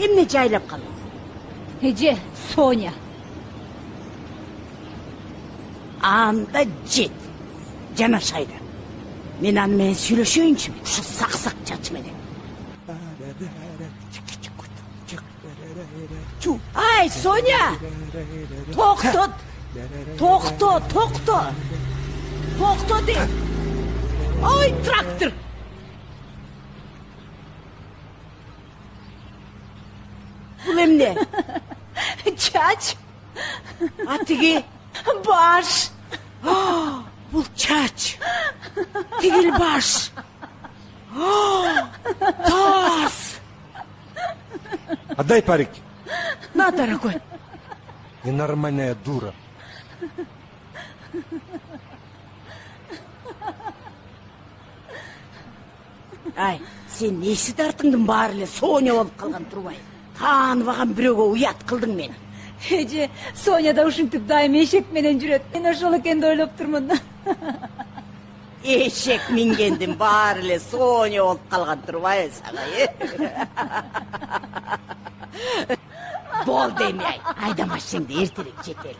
Emne жайлап кал. Эже, Соня. Анда жет. Жанашайды. Мен аны менен сүйлөшөйүнчү. Ушу сак-сак чач менен. Ай, Соня! Токтот! Токто де. Ой, трактор! Бул эмне? Чач. Атиги Баш. бул чач. Тигил баш. Тас. Отдай парик. На, дорогой. Ненормальная дура. Ай, сен несі тартыңдың бар эле Соня болуп калган турбай. Тааныбаган бирөөгө уят кылдың мени. Эже, Соня да ушинтип дайым эшек менен жүрөт. Мен ошол экенди ойлоп турмун. Эшек мингендин бар эле Соня болуп калган турбайбы сага, Бол демей, айда машинаңды эртерээк жетели.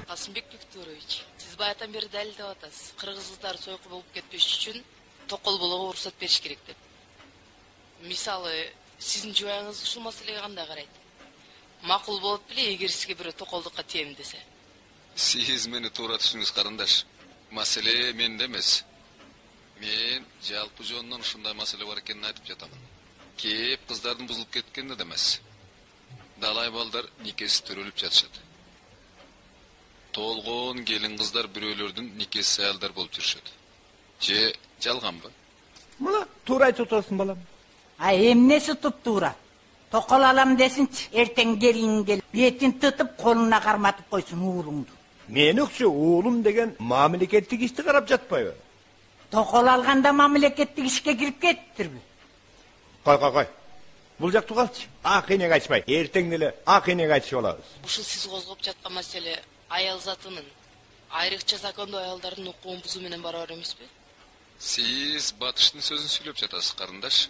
Касымбек Викторович, сиз баятан бери далилдеп атасыз. Кыргыз кыздары сойку болуп кетпеш үчүн токол болууга уруксат бериш керек деп. Мисалы, сиздин жубайыңыз ушул маселеге кандай карайт? Макул болот беле, эгер сизге бирөө токолдукка тием десе? Сиз мени туура түшүнүңүз, карындаш. Маселе менде эмес. Мен жалпы жөнүнөн ушундай маселе бар экенин айтып жатамын. Кеп кыздардын бузулуп кеткени да эмес. Далай балдар никеси төрөлүп жатышат. Толгон келин кыздар бирөөлөрдүн никеси аялдар болуп жүрүшөт. Же жалганбы? Мына туура айтып атасың балам. Ай, эмнеси туп-туура? Токол алам десинчи, эртең келин келип, бетин тытып, колуна карматып койсун уулуңду. Мен өксө уулум деген мамлекеттик ишти карап жатпайбы? Токол алганда мамлекеттик ишке кирип кеттирби? Кой. Бул жактуу калчы. Ак энеге айтышпай, эртең эле ак энеге айтышып алабыз. Ушул сиз козгоп жаткан маселе аял затынын, айрыкча закондуу аялдардын укугун бузуу менен барабар эмеспи? Сиз батыштын сөзүн сүйлөп жатасыз, карындаш.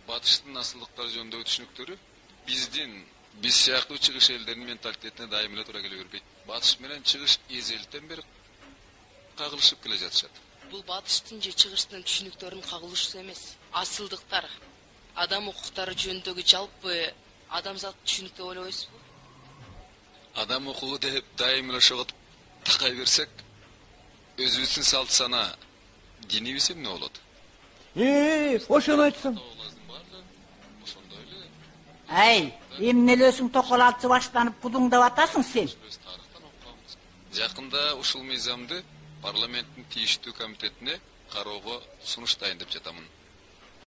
Батыштын асылдыктары жөнүндөгү түшүнүктөрү биз сыяктуу чыгыш элдеринин менталитетине дайым эле туура келе бербейт. Батыш менен чыгыш эзелтен бери кагылышып келе жатышат. Бул батыштын же чыгыштын түшүнүктөрүнүн кагылышуусу эмес. Асылдыктар, адам укуктары жөнүндөгү жалпы адамзат түшүнүк деп ойлойсузбу? Адам укугу деп дайым эле ошого такай берсек, өзүбүздүн салт сана, динибиз эмне болот? Ошону айтсаң. Ай, эмнелесиң токол алчы баштанып пудуңдап атасың сен? Жакында ушул мыйзамды парламенттин тийиштүү комитетине кароого сунуштайын деп жатамын.